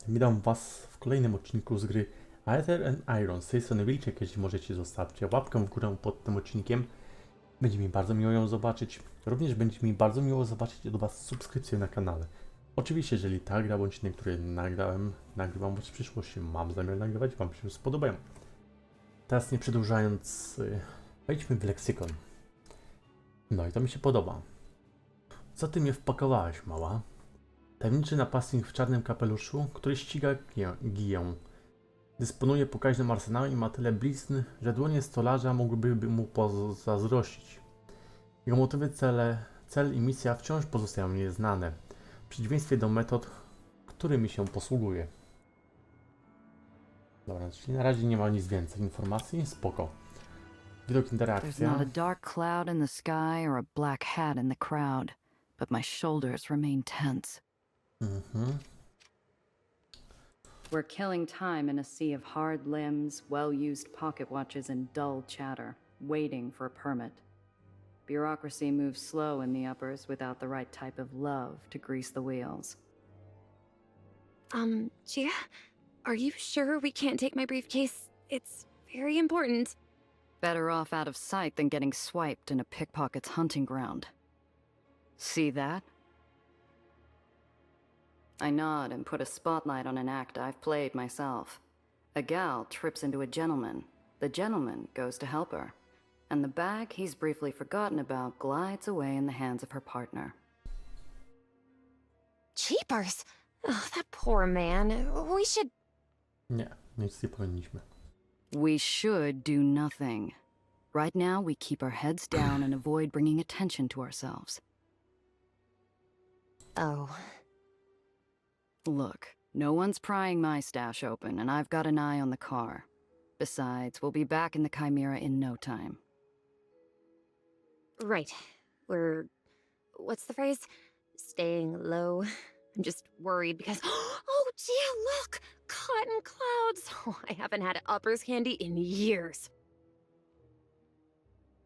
Witam Was w kolejnym odcinku z gry Aether and Iron. Z tej strony Wilczek, jeśli możecie zostawcie łapkę w górę pod tym odcinkiem. Będzie mi bardzo miło ją zobaczyć. Również będzie mi bardzo miło zobaczyć od Was subskrypcję na kanale. Oczywiście, jeżeli ta gra bądź inne, które nagrywam w przyszłości, mam zamiar nagrywać, Wam się spodobają. Teraz nie przedłużając, wejdźmy w leksykon. No i to mi się podoba. Co Ty mnie wpakowałaś, mała? Tajemniczy napastnik w czarnym kapeluszu, który ściga giję. Dysponuje pokaźnym arsenałem i ma tyle blizn, że dłonie stolarza mogłyby mu pozazdrościć. Jego motywy, cel i misja wciąż pozostają nieznane, w przeciwieństwie do metod, którymi się posługuje. Dobra, czyli na razie nie ma nic więcej informacji, spoko. Widok, There's interakcja. not a dark cloud in the sky or a black hat in the crowd, but my shoulders remain tense. We're killing time in a sea of hard limbs, well-used pocket watches, and dull chatter, waiting for a permit. Bureaucracy moves slow in the uppers without the right type of love to grease the wheels. Gia, are you sure we can't take my briefcase? It's very important. Better off out of sight than getting swiped in a pickpocket's hunting ground. See that? I nod and put a spotlight on an act I've played myself. A gal trips into a gentleman. The gentleman goes to help her. And the bag he's briefly forgotten about glides away in the hands of her partner. Cheapers! Oh, that poor man. We should... Nie, nic nie powinniśmy. We should do nothing. Right now, we keep our heads down and avoid bringing attention to ourselves. Oh. Look, no one's prying my stash open, and I've got an eye on the car. Besides, we'll be back in the Chimera in no time. Right. We're... what's the phrase? Staying low. I'm just worried because... Oh, Gia, look! Cotton clouds! Oh, I haven't had uppers candy in years.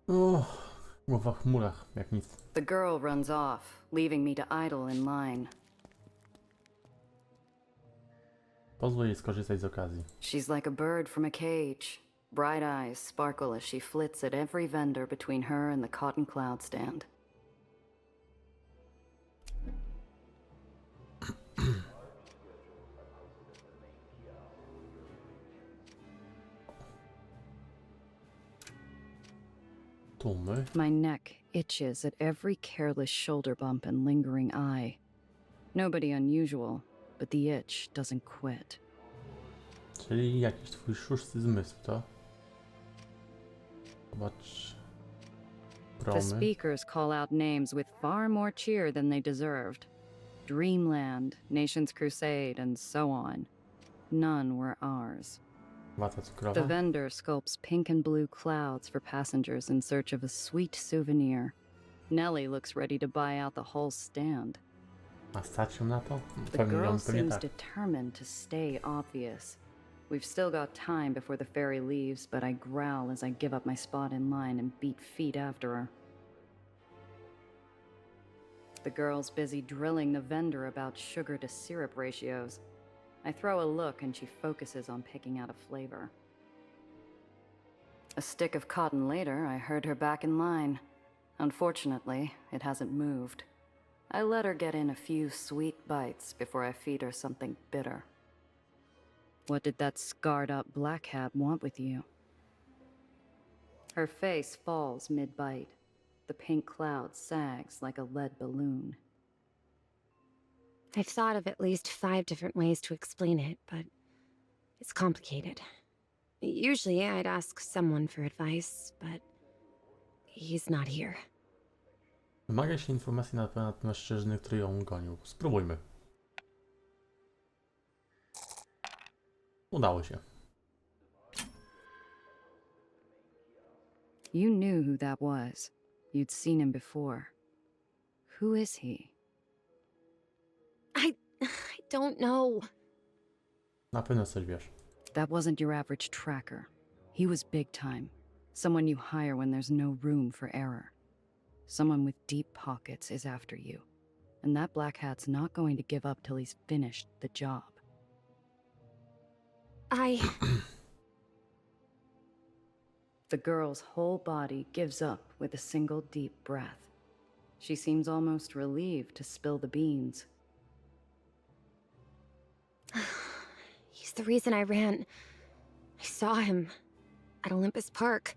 O, głowa w chmurach, jak nic. The girl runs off, leaving me to idle in line. Pozwól jej skorzystać z okazji. She's like a bird from a cage. Bright eyes sparkle as she flits at every vendor between her and the cotton cloud stand. Tłumy. My neck itches at every careless shoulder bump and lingering eye. Nobody unusual, but the itch doesn't quit. Czyli jakiś twój szósty zmysł, to? Zobacz. The Promy. speakers call out names with far more cheer than they deserved. Dreamland, Nation's Crusade, and so on. None were ours. Wata The cukrowa. vendor sculpts pink and blue clouds for passengers in search of a sweet souvenir. Nellie looks ready to buy out the whole stand. A stać ją na to? The Pewnie, girl pewnie seems tak. determined to stay obvious. We've still got time before the ferry leaves, but I growl as I give up my spot in line and beat feet after her. The girl's busy drilling the vendor about sugar to syrup ratios. I throw a look and she focuses on picking out a flavor. A stick of cotton later, I heard her back in line. Unfortunately, it hasn't moved. I let her get in a few sweet bites before I feed her something bitter. What did that scarred-up black hat want with you? Her face falls mid-bite. The pink cloud sags like a lead balloon. I've thought of at least 5 different ways to explain it, but it's complicated. Usually I'd ask someone for advice, but he's not here. Wymaga się informacji na temat mężczyzny, który ją gonił. Spróbujmy. Udało się. You knew who that was. You'd seen him before. Who is he? I don't know. Na pewno coś wiesz. That wasn't your average tracker. He was big time. Someone you hire when there's no room for error. Someone with deep pockets is after you. And that black hat's not going to give up till he's finished the job. The girl's whole body gives up with a single deep breath. She seems almost relieved to spill the beans. He's the reason I ran. I saw him at Olympus Park.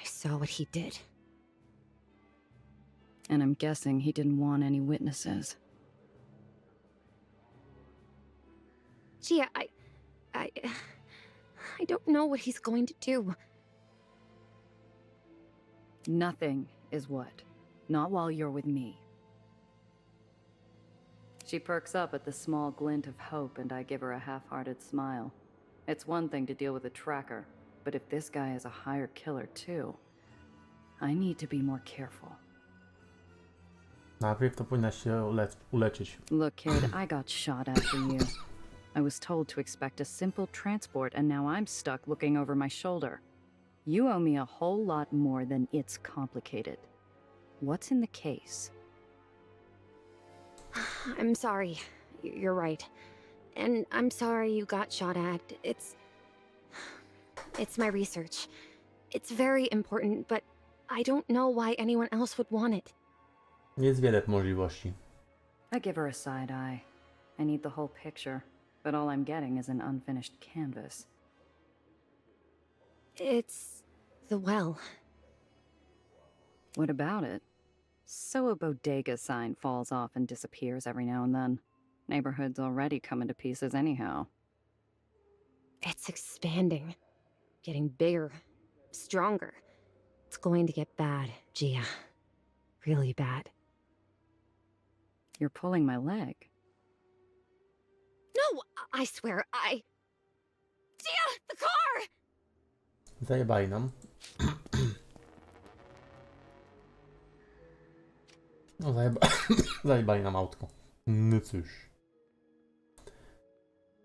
I saw what he did. And I'm guessing he didn't want any witnesses. Gia, I don't know what he's going to do. Nothing is what. Not while you're with me. She perks up at the small glint of hope, and I give her a half-hearted smile. It's one thing to deal with a tracker, but if this guy is a hired killer too, I need to be more careful. Najpierw to powinnaś się uleczyć. Look, kid, I got shot after you. I was told to expect a simple transport, and now I'm stuck looking over my shoulder. You owe me a whole lot more than it's complicated. What's in the case? I'm sorry. You're right. And I'm sorry you got shot at. It's my research. It's very important, but I don't know why anyone else would want it. Jest wiele możliwości. I give her a side eye. I need the whole picture, but all I'm getting is an unfinished canvas. It's the well. What about it? So a bodega sign falls off and disappears every now and then. Neighborhood's already coming to pieces anyhow. It's expanding. Getting bigger. Stronger. It's going to get bad, Gia. Really bad. You're pulling my leg. No! I swear, Gia! The car! Zajebali nam. No zajebali nam autko. No cóż.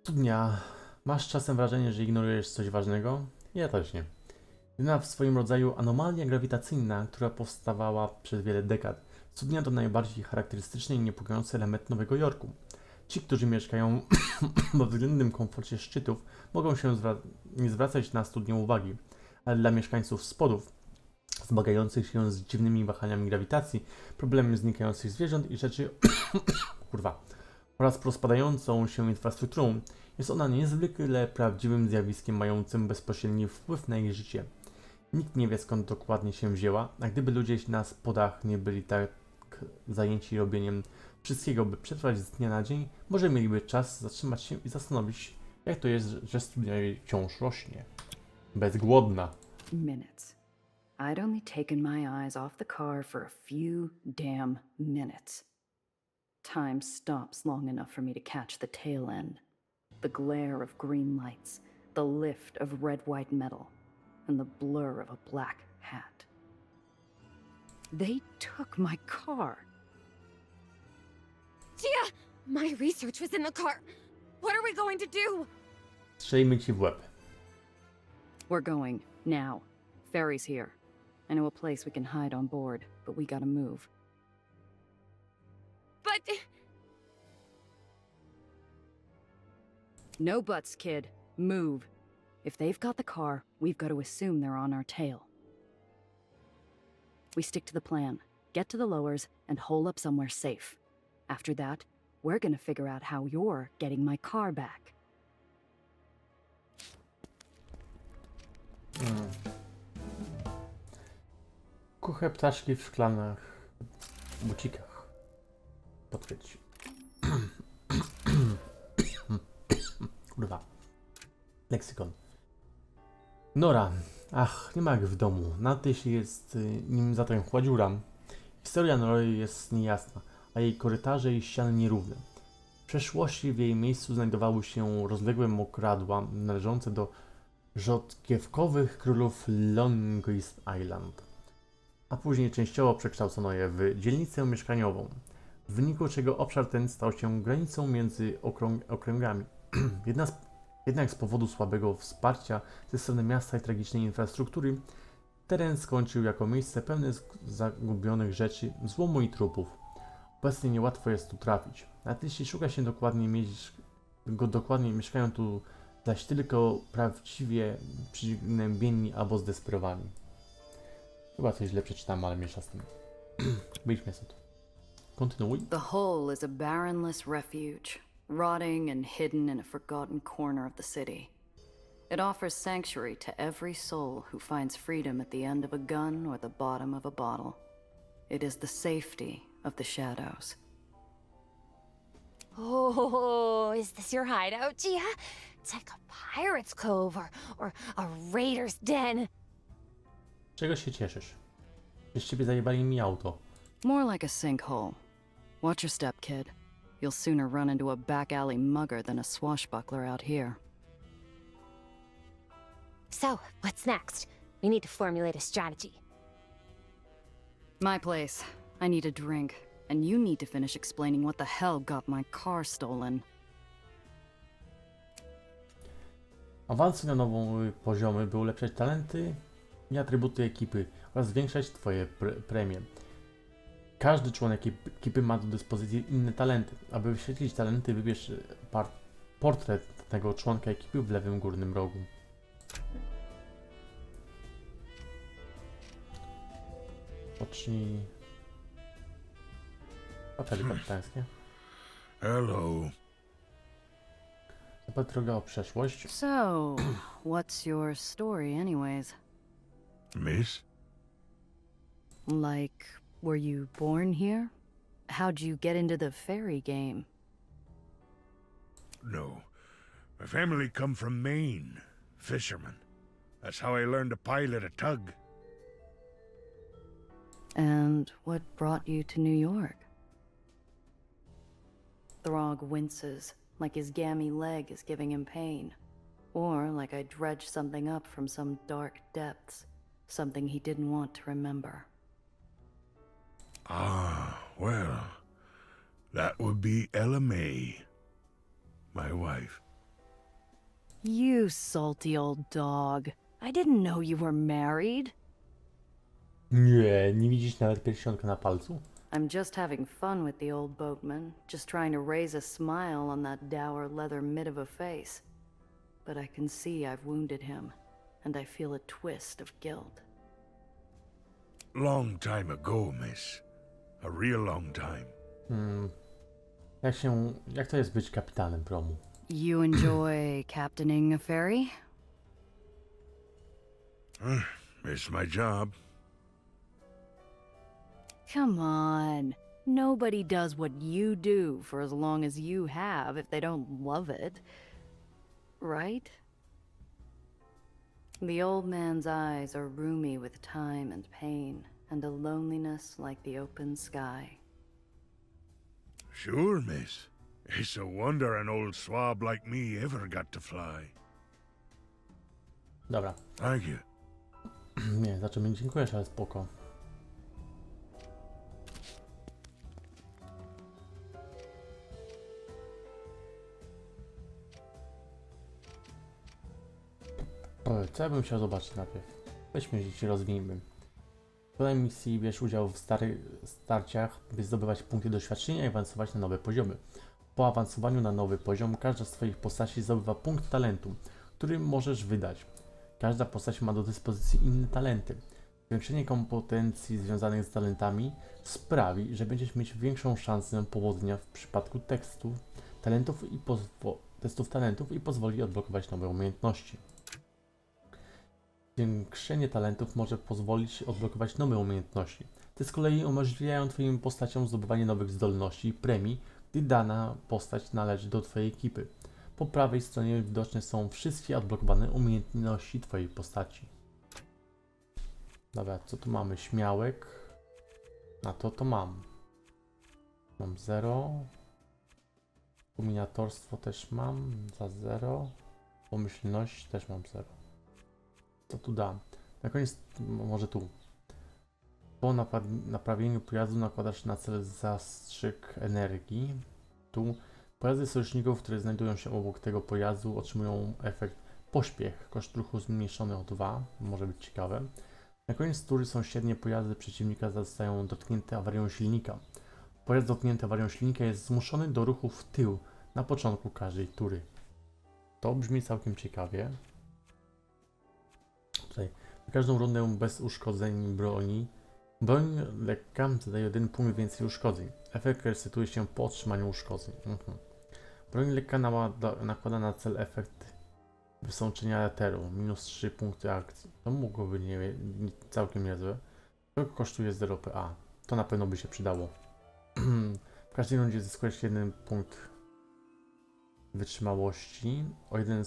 Studnia. Masz czasem wrażenie, że ignorujesz coś ważnego? Ja też nie. Jedyna w swoim rodzaju anomalia grawitacyjna, która powstawała przez wiele dekad. Studnia to najbardziej charakterystyczny i niepokojący element Nowego Jorku. Ci, którzy mieszkają w względnym komforcie szczytów, mogą się nie zwracać na studnię uwagi, ale dla mieszkańców spodów, zmagających się z dziwnymi wahaniami grawitacji, problemem znikających zwierząt i rzeczy oraz rozpadającą się infrastrukturą, jest ona niezwykle prawdziwym zjawiskiem mającym bezpośredni wpływ na ich życie. Nikt nie wie, skąd dokładnie się wzięła, a gdyby ludzie na spodach nie byli tak zajęci robieniem wszystkiego, by przetrwać z dnia na dzień, może mieliby czas zatrzymać się i zastanowić, jak to jest, że studnia wciąż rośnie. Bezgłodna. Minutes. I'd only taken my eyes off the car for a few damn minutes. Time stops long enough for me to catch the tail end. The glare of green lights, the lift of red-white metal, and the blur of a black hat. They took my car. Gia! My research was in the car. What are we going to do? Strzelimy ci w łeb. We're going, now. Ferry's here. I know a place we can hide on board, but we gotta move. But... No buts, kid. Move. If they've got the car, we've got to assume they're on our tail. We stick to the plan. Get to the lowers and hole up somewhere safe. After that, we're gonna figure out how you're getting my car back. Kuche ptaszki w szklanych bucikach. Potwierdź. Kurwa. Leksykon. Nora. Ach, nie ma jak w domu. Nawet jeśli jest nim zatręchła dziura. Historia Nory jest niejasna, a jej korytarze i ściany nierówne. W przeszłości w jej miejscu znajdowały się rozległe mokradła należące do rzodkiewkowych królów Longest Island, a później częściowo przekształcono je w dzielnicę mieszkaniową, w wyniku czego obszar ten stał się granicą między okręgami. Jednak z powodu słabego wsparcia ze strony miasta i tragicznej infrastruktury, teren skończył jako miejsce pełne zagubionych rzeczy, złomu i trupów. Obecnie niełatwo jest tu trafić, nawet jeśli szuka się dokładnie, mieszkają tu zaś tylko prawdziwie przygnębieni albo zdesperowani. Chyba coś źle przeczytałem, ale miesza z tym. Wyjdźmy stąd. Kontynuuj. The Hole is a barrenless refuge, rotting and hidden in a forgotten corner of the city. It offers sanctuary to every soul who finds freedom at the end of a gun or the bottom of a bottle. It is the safety of the shadows. Oh, is this your hideout, Gia? It's like a pirate's cove or a raider's den. Czego się cieszysz? Przez ciebie zajebali mi auto. More like a sinkhole. Watch your step, kid. You'll sooner run into a back alley mugger than a swashbuckler out here. So, what's next? We need to formulate a strategy. My place. I need a drink. And you need to finish explaining what the hell got my car stolen. Awansuj na nową poziomy, by ulepszać talenty i atrybuty ekipy oraz zwiększać twoje premie. Każdy członek ekipy ma do dyspozycji inne talenty. Aby wyświetlić talenty, wybierz portret tego członka ekipy w lewym górnym rogu. Pocznij... Hoteli kapitańskie. Hello. Zapytaj droga o przeszłość. So, what's your story anyways? Miss? Like, were you born here? How'd you get into the fairy game? No. My family come from Maine. Fishermen. That's how I learned to pilot a tug. And what brought you to New York? Throg winces, like his gammy leg is giving him pain. Or like I dredged something up from some dark depths. Something he didn't want to remember. Ah, well. That would be Ella May. My wife. You salty old dog. I didn't know you were married. Nie widzisz nawet pierścionka na palcu? I'm just having fun with the old boatman, just trying to raise a smile on that dour leather mitt of a face. But I can see I've wounded him, and I feel a twist of guilt. Long time ago, miss. A real long time. Jak to jest być kapitanem promu? You enjoy captaining a ferry? It's my job. Come on. Nobody does what you do for as long as you have if they don't love it. Right? The old man's eyes are roomy with time and pain, and a loneliness like the open sky. Sure, miss. It's a wonder an old swab like me ever got to fly. Dobra. Thank you. Nie, za czym mi dziękujesz, ale spoko. Co ja bym chciał zobaczyć najpierw? Weźmy się rozwijmy. W tej misji bierz udział w starciach, by zdobywać punkty doświadczenia i awansować na nowe poziomy. Po awansowaniu na nowy poziom, każda z Twoich postaci zdobywa punkt talentu, który możesz wydać. Każda postać ma do dyspozycji inne talenty. Zwiększenie kompetencji związanych z talentami sprawi, że będziesz mieć większą szansę powodzenia w przypadku testów talentów i pozwoli odblokować nowe umiejętności. Zwiększenie talentów może pozwolić odblokować nowe umiejętności. Te z kolei umożliwiają Twoim postaciom zdobywanie nowych zdolności i premii, gdy dana postać należy do Twojej ekipy. Po prawej stronie widoczne są wszystkie odblokowane umiejętności Twojej postaci. Dobra, co tu mamy? Śmiałek. Na to mam. Mam 0. Kombinatorstwo też mam za 0. Pomyślność też mam 0. Co tu dam? Na koniec, może tu. Po naprawieniu pojazdu nakładasz na cel zastrzyk energii. Tu pojazdy sojuszników, które znajdują się obok tego pojazdu, otrzymują efekt pośpiech. Koszt ruchu zmniejszony o 2. Może być ciekawe. Na koniec tury sąsiednie pojazdy przeciwnika zostają dotknięte awarią silnika. Pojazd dotknięty awarią silnika jest zmuszony do ruchu w tył na początku każdej tury. To brzmi całkiem ciekawie. Tutaj na każdą rundę bez uszkodzeń broni. Broń lekka zadaje 1 punkt więcej uszkodzeń. Efekt resetuje się po otrzymaniu uszkodzeń. Broń lekka nakłada na cel efekt wysączenia eteru. Minus 3 punkty akcji. To mogłoby nie całkiem niezłe. To kosztuje 0 PA. To na pewno by się przydało. W każdej rundzie zyskujesz 1 punkt wytrzymałości. O 1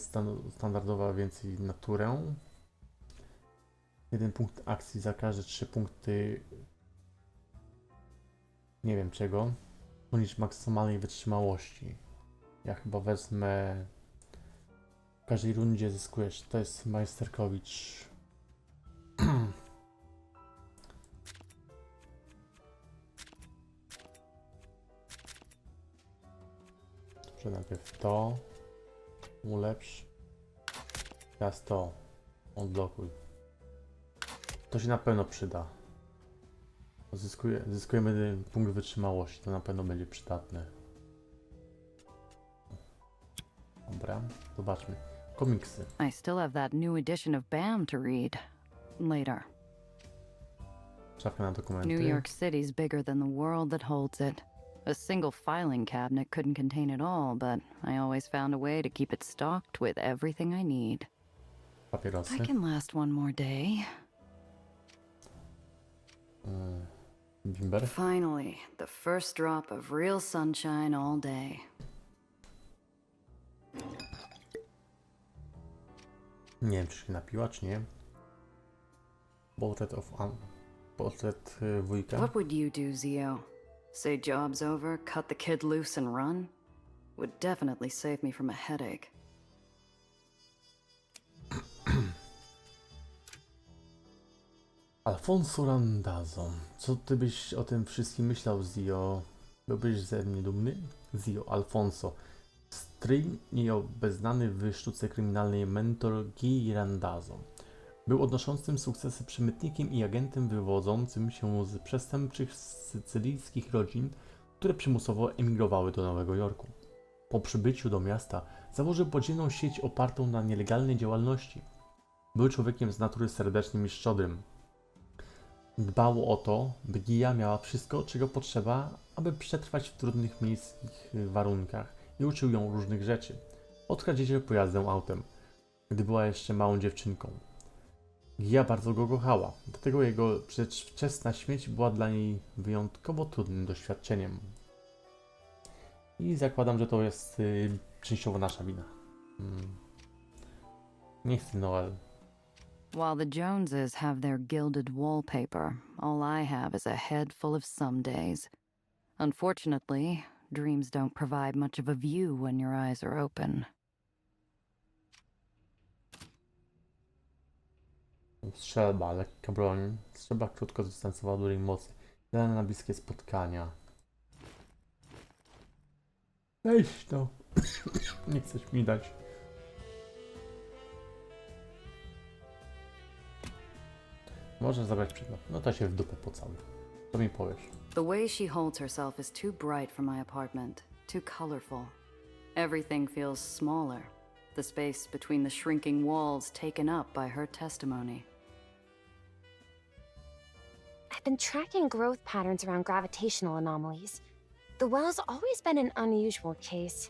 standardowa więcej naturę. 1 punkt akcji za każde 3 punkty nie wiem czego. Unicz maksymalnej wytrzymałości. Ja chyba wezmę w każdej rundzie zyskujesz. To jest Majsterkowicz. Dobrze, najpierw to ulepsz. Teraz to odblokuj. To się na pewno przyda. Zyskujemy punkt wytrzymałości, to na pewno będzie przydatne. Dobra, zobaczmy. Komiksy. I still have that new edition of BAM to read. Later. Szafka na dokumenty. New York City's bigger than the world that holds it. A single filing cabinet couldn't contain it all, but I always found a way to keep it stocked with everything I need. Papierosy. I can last one more day. Bimber. Finally, the first drop of real sunshine all day. Nie wiem, czy się napiła, czy nie. Portret wujka. What would you do, Zio? Say job's over, cut the kid loose and run? Would definitely save me from a headache. Alfonso Randazzo. Co ty byś o tym wszystkim myślał, Zio? Byłbyś ze mnie dumny? Zio, Alfonso. Stryj nieobeznany w sztuce kryminalnej mentor Guy Randazzo. Był odnoszącym sukcesy przemytnikiem i agentem wywodzącym się z przestępczych sycylijskich rodzin, które przymusowo emigrowały do Nowego Jorku. Po przybyciu do miasta założył podziemną sieć opartą na nielegalnej działalności. Był człowiekiem z natury serdecznym i szczodrym. Dbał o to, by Gija miała wszystko, czego potrzeba, aby przetrwać w trudnych miejskich warunkach i uczył ją różnych rzeczy. Od kradzieży pojazdem autem, gdy była jeszcze małą dziewczynką. Gija bardzo go kochała, dlatego jego przedwczesna śmierć była dla niej wyjątkowo trudnym doświadczeniem. I zakładam, że to jest częściowo nasza wina. Nie chcę, Noel. While the Joneses have their gilded wallpaper, all I have is a head full of some days. Unfortunately, dreams don't provide much of a view when your eyes are open. Strzelba, lekka broń. Strzelba krótkodystansowa dużej mocy. Idealna na bliskie spotkania. Weź to. Nie chcesz mi dać. Można zabrać przedmiot. No to się w dupę pocałuj. Co mi powiesz? The way she holds herself is too bright for my apartment, too colorful. Everything feels smaller, the space between the shrinking walls taken up by her testimony. I've been tracking growth patterns around gravitational anomalies. The well's always been an unusual case.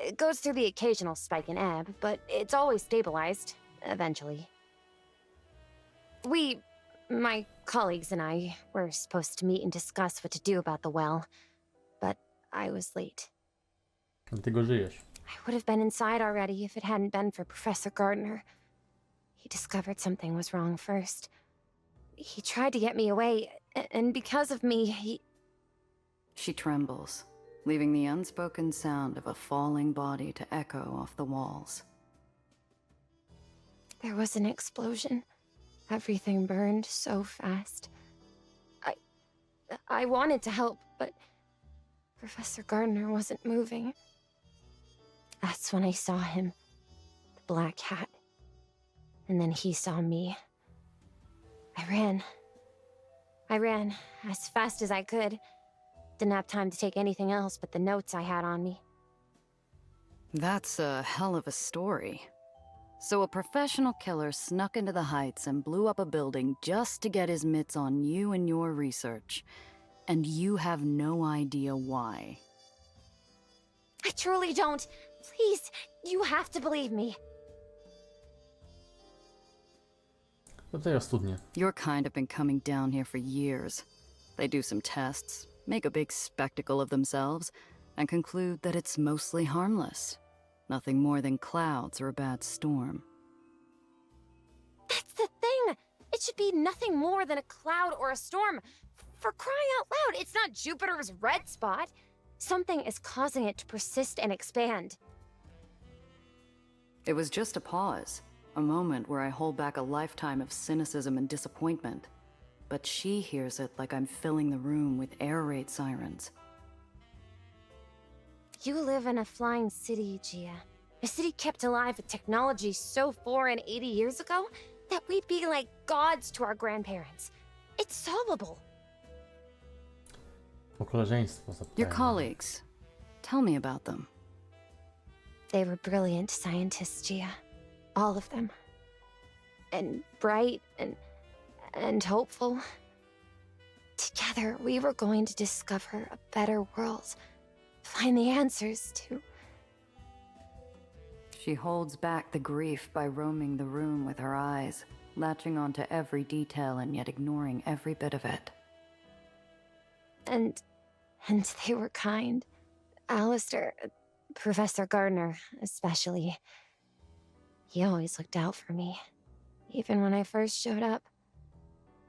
It goes through the occasional spike and ebb, but it's always stabilized, eventually. My colleagues and I, were supposed to meet and discuss what to do about the well, but I was late. Dlatego żyjesz. I would have been inside already if it hadn't been for Professor Gardner. He discovered something was wrong first. He tried to get me away, and because of me, She trembles, leaving the unspoken sound of a falling body to echo off the walls. There was an explosion. Everything burned so fast. I wanted to help, but Professor Gardner wasn't moving. That's when I saw him, the black hat. And then he saw me. I ran as fast as I could. Didn't have time to take anything else but the notes I had on me. That's a hell of a story. So a professional killer snuck into the Heights and blew up a building just to get his mitts on you and your research. And you have no idea why. I truly don't. Please, you have to believe me. Tutaj o studnie. Your kind have been coming down here for years. They do some tests, make a big spectacle of themselves, and conclude that it's mostly harmless. Nothing more than clouds or a bad storm. That's the thing. It should be nothing more than a cloud or a storm. For crying out loud, it's not Jupiter's red spot. Something is causing it to persist and expand. It was just a pause, a moment where I hold back a lifetime of cynicism and disappointment. But she hears it like I'm filling the room with air raid sirens. You live in a flying city, Gia. A city kept alive with technology so foreign 80 years ago that we'd be like gods to our grandparents. It's solvable. O koleżeństwo Your zapytałem. colleagues. Tell me about them. They were brilliant scientists, Gia. All of them. And bright and hopeful. Together, we were going to discover a better world. Find the answers to... She holds back the grief by roaming the room with her eyes, latching onto every detail and yet ignoring every bit of it. And they were kind. Alistair, Professor Gardner, especially. He always looked out for me. Even when I first showed up.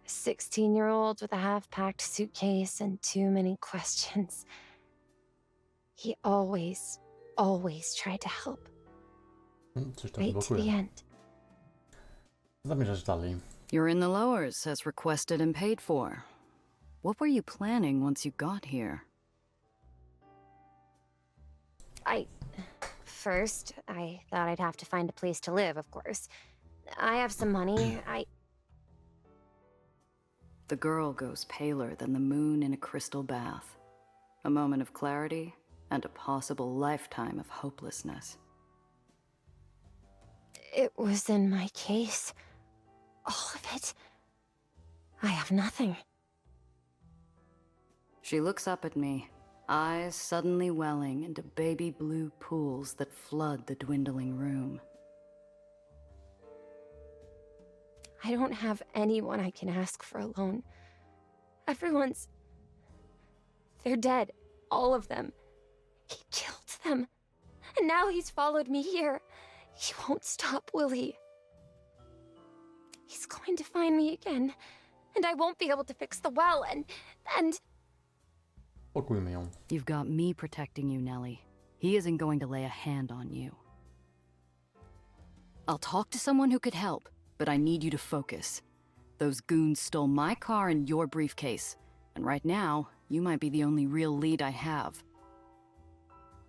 A 16-year-old with a half-packed suitcase and too many questions. He always tried to help. Coś tam Right to the blokuje. end. Zamierzasz dalej. You're in the lowers, as requested and paid for. What were you planning once you got here? First, I thought I'd have to find a place to live, of course. I have some money, The girl goes paler than the moon in a crystal bath. A moment of clarity and a possible lifetime of hopelessness. It was in my case. All of it. I have nothing. She looks up at me, eyes suddenly welling into baby blue pools that flood the dwindling room. I don't have anyone I can ask for a loan. Everyone's... They're dead. All of them. He killed them. And now he's followed me here. He won't stop, will he? He's going to find me again. And I won't be able to fix the well, and... Pokójmy ją. You've got me protecting you, Nellie. He isn't going to lay a hand on you. I'll talk to someone who could help, but I need you to focus. Those goons stole my car and your briefcase, and right now, you might be the only real lead I have.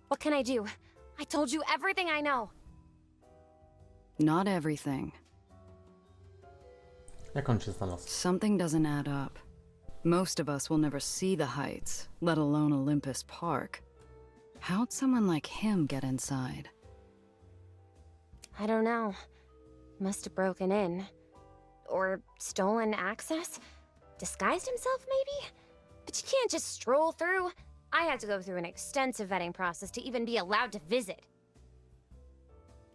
What can I do? I told you everything I know. Not everything. Jak on cię znalazł? Something doesn't add up. Most of us will never see the Heights, let alone Olympus Park. How'd someone like him get inside? I don't know. Must have broken in. Or stolen access? Disguised himself, maybe? But you can't just stroll through. I had to go through an extensive vetting process to even be allowed to visit.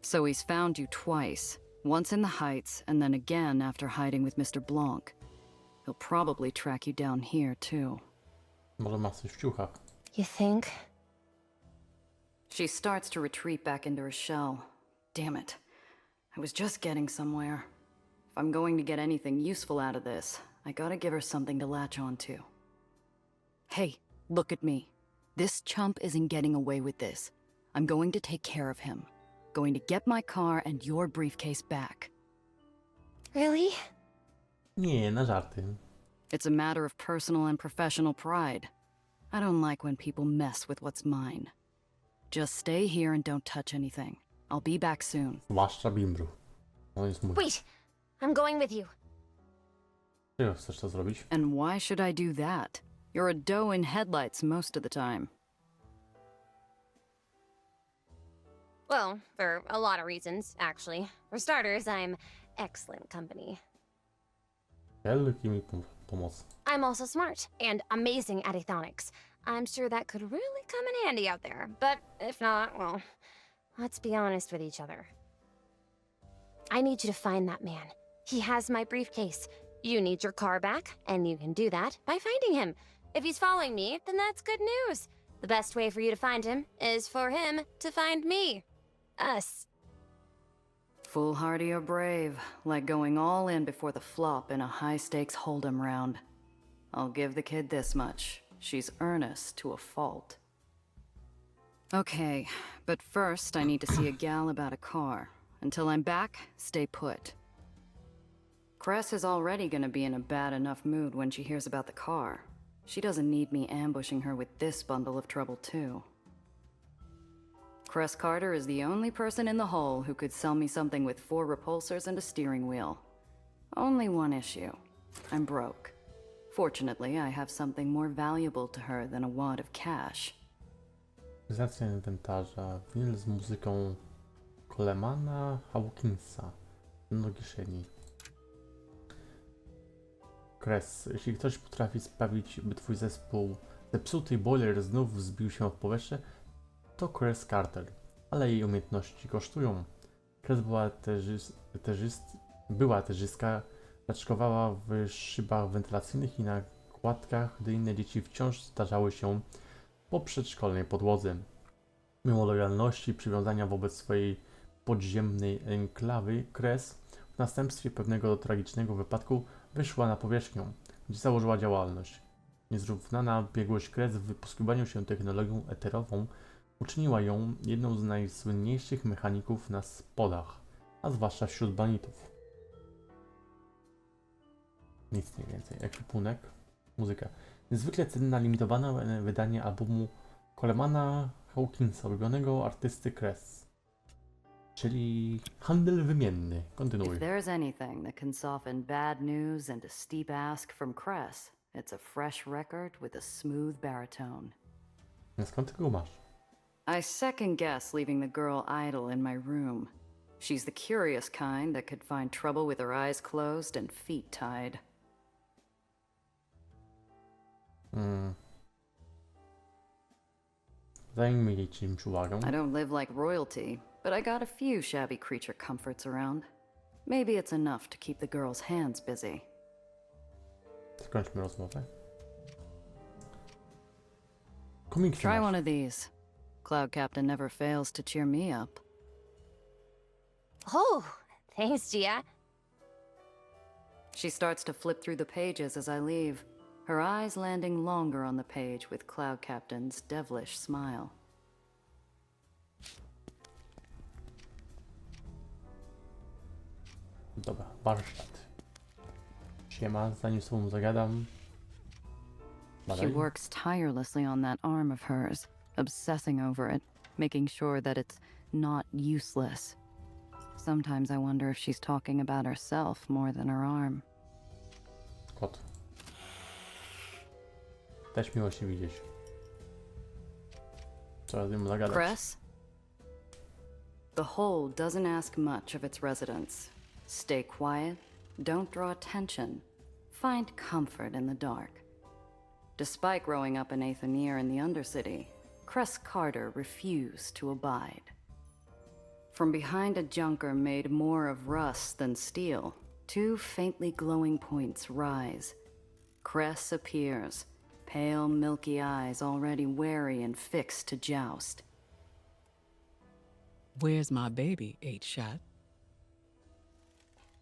So he's found you twice. Once in the Heights, and then again after hiding with Mr. Blanc. He'll probably track you down here, too. Może ma coś w ciuchach. You think? She starts to retreat back into her shell. Damn it. I was just getting somewhere. If I'm going to get anything useful out of this, I gotta give her something to latch onto. Hey, look at me. This chump isn't getting away with this. I'm going to take care of him. Going to get my car and your briefcase back. Really? Nie, na żarty. It's a matter of personal and professional pride. I don't like when people mess with what's mine. Just stay here and don't touch anything. I'll be back soon. Zwłaszcza Bimbru. On jest mój. Wait! I'm going with you. Czego chcesz to zrobić? And why should I do that? You're a doe in headlights most of the time. Well, for a lot of reasons, actually. For starters, I'm excellent company. Wielki mi pomoc. I'm also smart and amazing at aethonics. I'm sure that could really come in handy out there. But if not, well, let's be honest with each other. I need you to find that man. He has my briefcase. You need your car back, and you can do that by finding him. If he's following me, then that's good news. The best way for you to find him is for him to find me. Us. Foolhardy or brave, like going all in before the flop in a high-stakes hold'em round. I'll give the kid this much. She's earnest to a fault. Okay, but first I need to see a gal about a car. Until I'm back, stay put. Cress is already gonna be in a bad enough mood when she hears about the car. She doesn't need me ambushing her with this bundle of trouble, too. Cress Carter is the only person in the whole who could sell me something with 4 repulsors and a steering wheel. Only one issue. I'm broke. Fortunately, I have something more valuable to her than a wad of cash. Organizacja inwentarza. Winyl z muzyką Colemana Hawkinsa. Do kieszeni. Cress. Jeśli ktoś potrafi sprawić, by twój zepsuty boiler znów wzbił się w powietrze, to Cress Carter, ale jej umiejętności kosztują. Cress była terzyska, raczkowała w szybach wentylacyjnych i na kładkach, gdy inne dzieci wciąż starzały się po przedszkolnej podłodze. Mimo lojalności i przywiązania wobec swojej podziemnej enklawy, Cress w następstwie pewnego tragicznego wypadku wyszła na powierzchnię, gdzie założyła działalność. Niezrównana biegłość Cress w posługiwaniu się technologią eterową uczyniła ją jedną z najsłynniejszych mechaników na spodach, a zwłaszcza wśród banitów. Nic nie więcej. Ekwipunek, muzyka. Niezwykle cenna, limitowane wydanie albumu Colemana Hawkinsa, ulubionego artysty Cress. Czyli handel wymienny. Kontynuuj. If there's anything that can soften bad news and a steep ask from Cress, it's a fresh record with a smooth baritone. Skąd ty go masz? I second guess leaving the girl idle in my room. She's the curious kind that could find trouble with her eyes closed and feet tied. Zajmijmy jej czymś uwagę. I don't live like royalty, but I got a few shabby creature comforts around. Maybe it's enough to keep the girl's hands busy. Skończmy rozmowę. Komiksy Try masz. one of these. Cloud Captain never fails to cheer me up. Oh, thanks, Gia. She starts to flip through the pages as I leave, her eyes landing longer on the page with Cloud Captain's devilish smile. Dobra, warsztat. Siema, zanim z tobą zagadam. She Badaj. works tirelessly on that arm of hers, obsessing over it, making sure that it's not useless. Sometimes I wonder if she's talking about herself more than her arm. Kot. Też miło się widzieć. Trzeba z nim zagadać. Cress? The Hole doesn't ask much of its residents. Stay quiet, don't draw attention, find comfort in the dark. Despite growing up in Aether in the Undercity, Cress Carter refused to abide. From behind a junker made more of rust than steel, 2 faintly glowing points rise. Cress appears, pale milky eyes already wary and fixed to joust. Where's my baby, 8-Shot?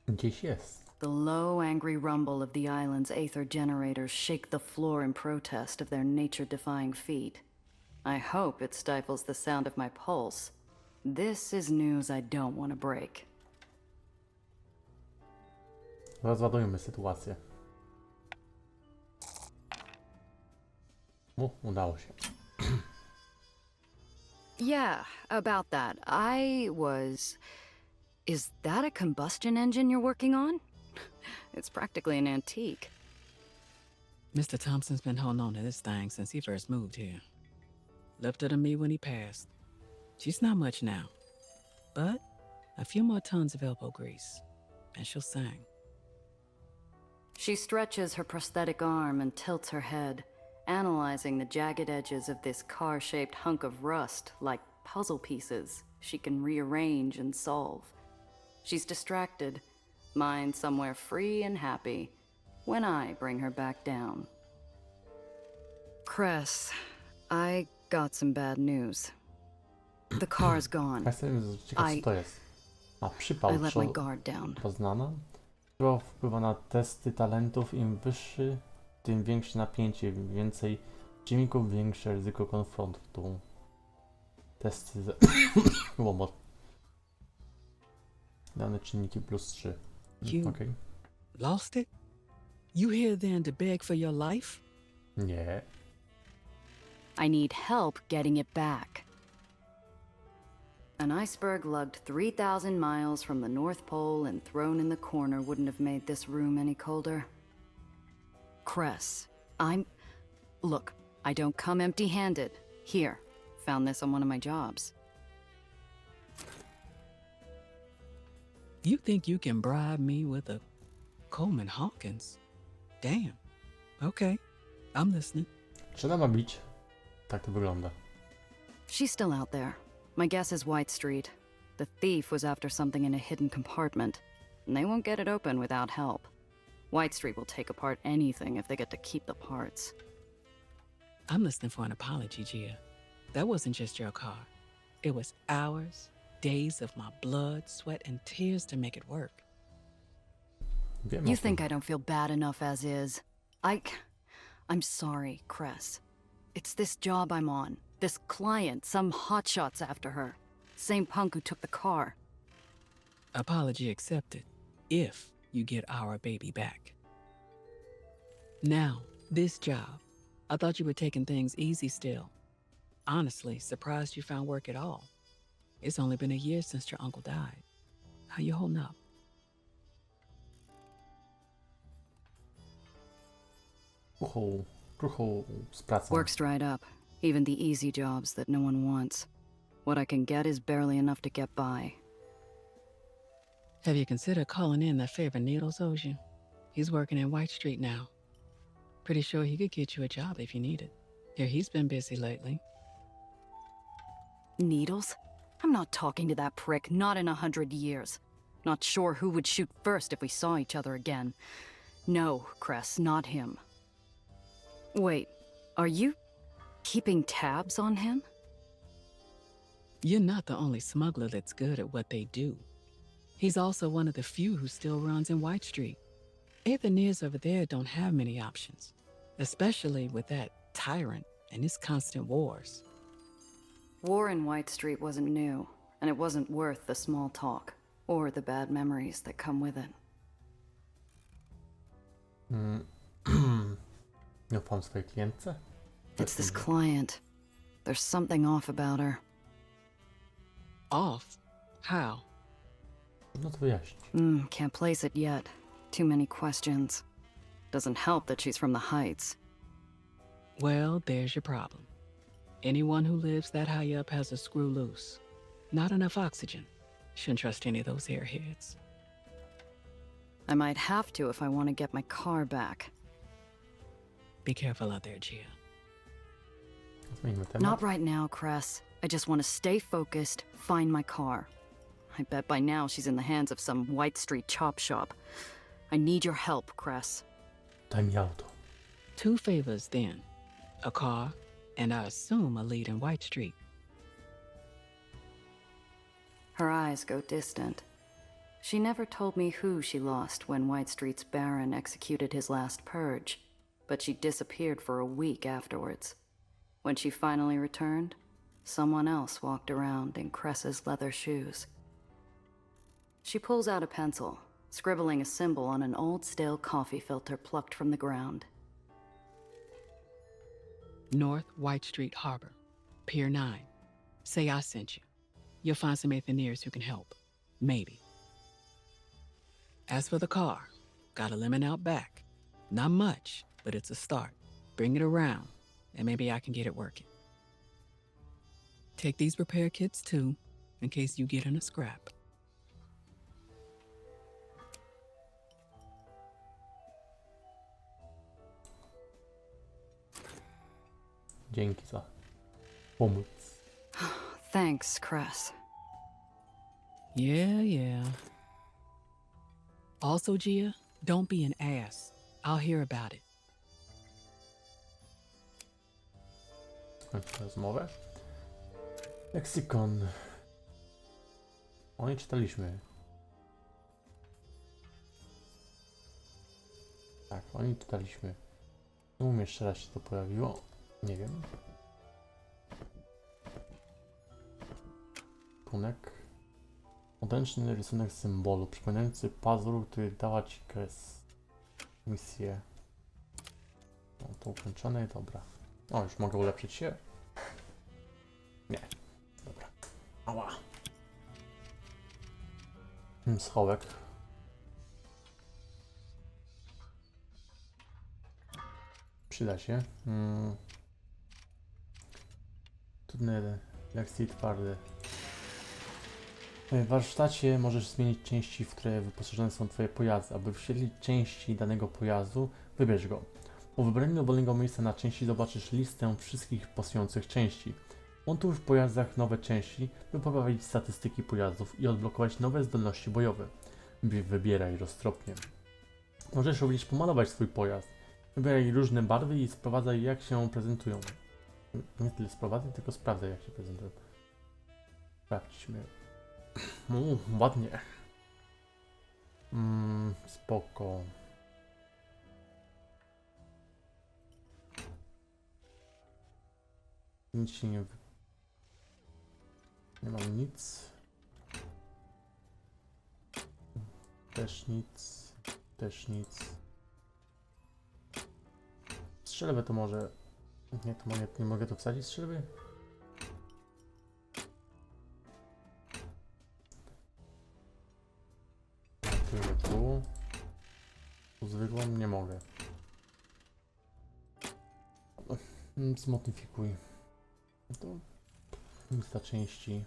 Gdzieś jest. The low, angry rumble of the island's Aether generators shake the floor in protest of their nature-defying feat. I hope it stifles the sound of my pulse. This is news I don't want to break. Rozładujmy sytuację. Udało się. Yeah, about that. Is that a combustion engine you're working on? It's practically an antique. Mr. Thompson's been holding on to this thing since he first moved here. Left her to me when he passed. She's not much now, but a few more tons of elbow grease, and she'll sing. She stretches her prosthetic arm and tilts her head, analyzing the jagged edges of this car-shaped hunk of rust like puzzle pieces she can rearrange and solve. She's distracted, mind somewhere free and happy, when I bring her back down. Cress, I got some bad news. The car's gone. Ja jestem ciekaw, co to jest. A, przypał, I let my co guard down. poznana. Przypał wpływa na testy talentów. Im wyższy, tym większe napięcie. Im więcej czynników, większe ryzyko konfrontu. Testy z... łomot. Dane czynniki +3. You Okej. lost it? You here then to beg for your life? Nie. I need help getting it back. An iceberg lugged 3,000 miles from the North Pole and thrown in the corner wouldn't have made this room any colder. Cress, Look, I don't come empty-handed. Here, found this on one of my jobs. You think you can bribe me with a Coleman Hawkins? Damn. Okay, I'm listening. Czy ona ma bić? Tak to wygląda. She's still out there. My guess is White Street. The thief was after something in a hidden compartment, and they won't get it open without help. White Street will take apart anything if they get to keep the parts. I'm listening for an apology, Gia. That wasn't just your car. It was hours, days of my blood, sweat, and tears to make it work. Wiem You o tym. think I don't feel bad enough as is? I'm sorry, Cress. It's this job I'm on. This client, some hotshot's after her. Same punk who took the car. Apology accepted, if you get our baby back. Now, this job. I thought you were taking things easy still. Honestly, surprised you found work at all. It's only been a year since your uncle died. How you holding up? Kruchu z pracą. Work's dried up. Even the easy jobs that no one wants. What I can get is barely enough to get by. Have you considered calling in that favor Needles owes you? He's working in White Street now. Pretty sure he could get you a job if you need it. Here, he's been busy lately. Needles? I'm not talking to that prick, not in 100 years. Not sure who would shoot first if we saw each other again. No, Cress, not him. Wait, are you keeping tabs on him? You're not the only smuggler that's good at what they do. He's also one of the few who still runs in White Street. Aether over there don't have many options, especially with that tyrant and his constant wars. War in White Street wasn't new, and it wasn't worth the small talk, or the bad memories that come with it. Nie ufam swojej klientce? It's this client. There's something off about her. Off? How? No to wyjaśnić. Can't place it yet. Too many questions. Doesn't help that she's from the Heights. Well, there's your problem. Anyone who lives that high up has a screw loose. Not enough oxygen. Shouldn't trust any of those airheads. I might have to if I want to get my car back. Be careful out there, Gia. Zmieńmy temat. Not right now, Cress. I just want to stay focused, find my car. I bet by now she's in the hands of some White Street chop shop. I need your help, Cress. Daj mi auto. 2 favors then. A car, and I assume a lead in White Street. Her eyes go distant. She never told me who she lost when White Street's Baron executed his last purge, but she disappeared for a week afterwards. When she finally returned, someone else walked around in Cress's leather shoes. She pulls out a pencil, scribbling a symbol on an old stale coffee filter plucked from the ground. North White Street Harbor, Pier 9. Say I sent you. You'll find some Aetherians who can help. Maybe. As for the car, got a lemon out back. Not much, but it's a start. Bring it around, and maybe I can get it working. Take these repair kits too. in case you get in a scrap. Dzięki za pomoc. Thanks, Cress. Yeah. Also, Gia, don't be an ass. I'll hear about it. Skończmy rozmowę. Leksykon. O niej czytaliśmy. Tak, o niej czytaliśmy. Czemu jeszcze raz się to pojawiło? Nie wiem. Rysunek. Odręczny rysunek symbolu, przypominający pazur, który dała ci kres. Misję. No to ukończone, dobra. O, już mogę ulepszyć się? Nie. Dobra. Ała. Schowek. Przyda się. Trudne lekcje twarde. W warsztacie możesz zmienić części, w które wyposażone są twoje pojazdy. Aby wyświetlić części danego pojazdu, wybierz go. Po wybraniu dowolnego miejsca na części zobaczysz listę wszystkich pasujących części. Montuj w pojazdach nowe części, by poprawić statystyki pojazdów i odblokować nowe zdolności bojowe. Wybieraj roztropnie. Możesz również pomalować swój pojazd. Wybieraj różne barwy i sprowadzaj, jak się prezentują. Nie tyle sprowadzaj, tylko sprawdzaj, jak się prezentują. Sprawdźmy. Ładnie. Spoko. Nic się nie... Nie mam nic. Też nic. Też nic. Strzelbę to może... Nie, to nie mogę tu wsadzić strzelby? Tu. Tu zwykłą nie mogę. Zmodyfikuj. To lista części.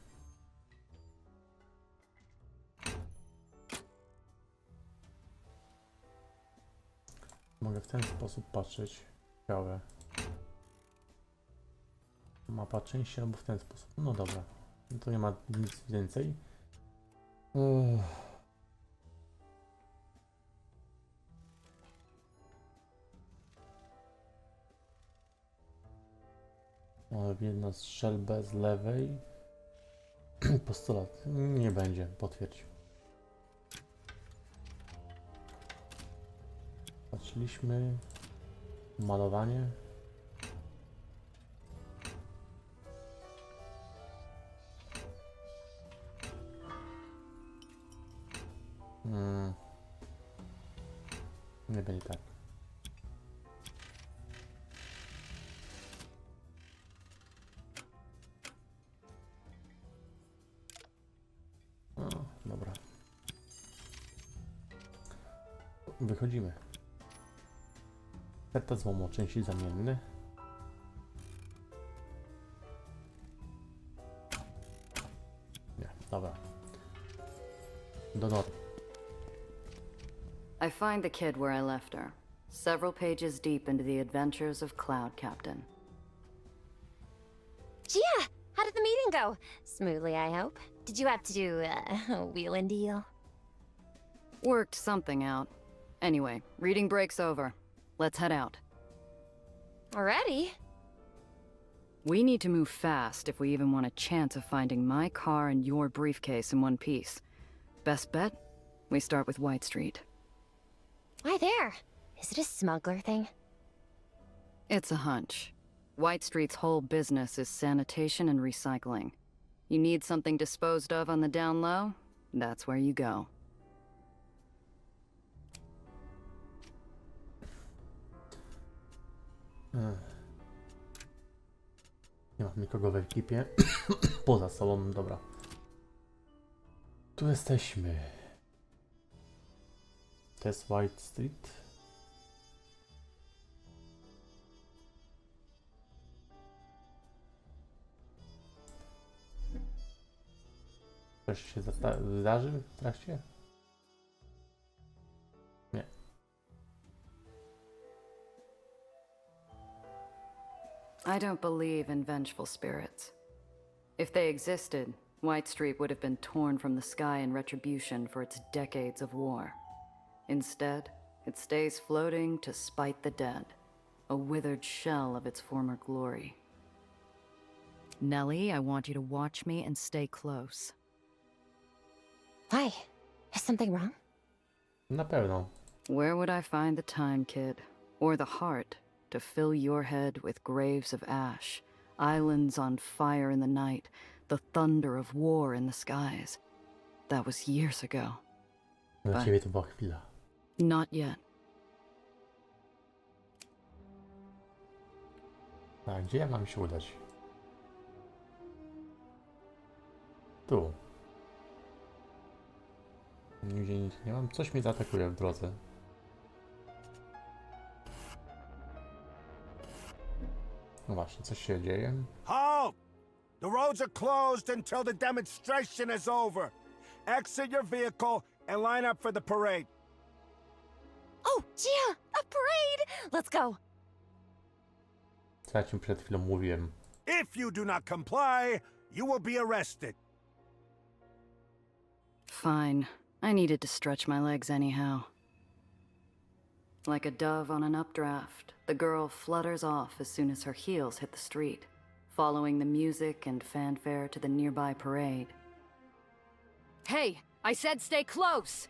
Mogę w ten sposób patrzeć. Ciekawe. Mapa części albo w ten sposób. No dobra. No to nie ma nic więcej. Jedna strzelbę z lewej. Postulat. Nie będzie. Potwierdź. Patrzyliśmy. Malowanie. Nie będzie tak. O, dobra. Wychodzimy. Seta złomu, części zamienne. Nie, dobra. Do nory. I find the kid where I left her, several pages deep into the adventures of Cloud Captain. Gia, how did the meeting go? Smoothly, I hope. Did you have to do a wheel and deal? Worked something out. Anyway, reading break's over. Let's head out. Already? We need to move fast if we even want a chance of finding my car and your briefcase in one piece. Best bet? We start with White Street. Why there? Is it a smuggler thing? It's a hunch. White Street's whole business is sanitation and recycling. You need something disposed of on the down low? That's where you go. Nie mam nikogo w ekipie. Poza sobą, dobra. Tu jesteśmy. To jest White Street. Coś się zdarzy w trakcie? Nie. I don't believe in vengeful spirits. If they existed, White Street would have been torn from the sky in retribution for its decades of war. Instead, it stays floating to spite the dead, a withered shell of its former glory. Nellie, I want you to watch me and stay close. Why? Is something wrong? Na pewno. Where would I find the time, kid? Or the heart to fill your head with graves of ash, islands on fire in the night, the thunder of war in the skies? That was years ago. Dla ciebie to była chwila. Not yet. Tak, gdzie ja mam się udać? Tu. Nigdzie nic nie mam. Coś mnie zaatakuje w drodze. No właśnie, coś się dzieje. Halt! The roads are closed until the demonstration is over. Exit your vehicle and line up for the parade. Oh, Gia! A parade! Let's go! Co ja ci przed chwilą mówiłem. If you do not comply, you will be arrested. Fine. I needed to stretch my legs anyhow. Like a dove on an updraft, the girl flutters off as soon as her heels hit the street, following the music and fanfare to the nearby parade. Hey, I said stay close!